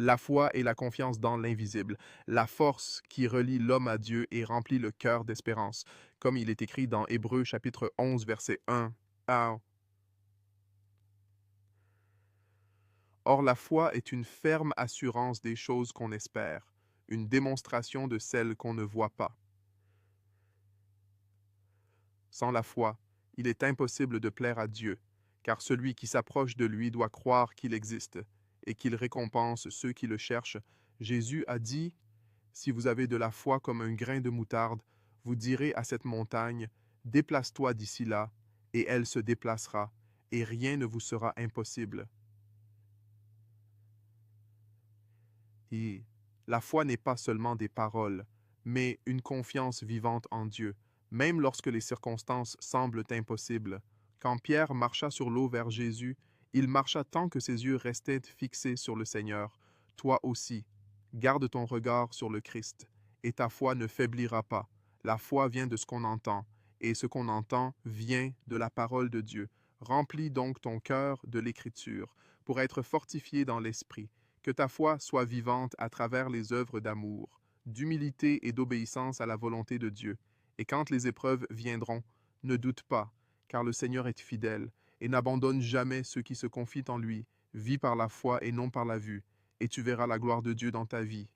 La foi et la confiance dans l'invisible, la force qui relie l'homme à Dieu et remplit le cœur d'espérance, comme il est écrit dans Hébreux chapitre 11, verset 1 à... Or la foi est une ferme assurance des choses qu'on espère, une démonstration de celles qu'on ne voit pas. Sans la foi, il est impossible de plaire à Dieu, car celui qui s'approche de lui doit croire qu'il existe et qu'il récompense ceux qui le cherchent. Jésus a dit, si vous avez de la foi comme un grain de moutarde, vous direz à cette montagne, déplace-toi d'ici là, et elle se déplacera, et rien ne vous sera impossible. Et la foi n'est pas seulement des paroles, mais une confiance vivante en Dieu, même lorsque les circonstances semblent impossibles. Quand Pierre marcha sur l'eau vers Jésus, il marcha tant que ses yeux restaient fixés sur le Seigneur. Toi aussi, garde ton regard sur le Christ, et ta foi ne faiblira pas. La foi vient de ce qu'on entend, et ce qu'on entend vient de la parole de Dieu. Remplis donc ton cœur de l'Écriture, pour être fortifié dans l'esprit. Que ta foi soit vivante à travers les œuvres d'amour, d'humilité et d'obéissance à la volonté de Dieu. Et quand les épreuves viendront, ne doute pas, car le Seigneur est fidèle et n'abandonne jamais ceux qui se confient en lui. Vis par la foi et non par la vue, et tu verras la gloire de Dieu dans ta vie.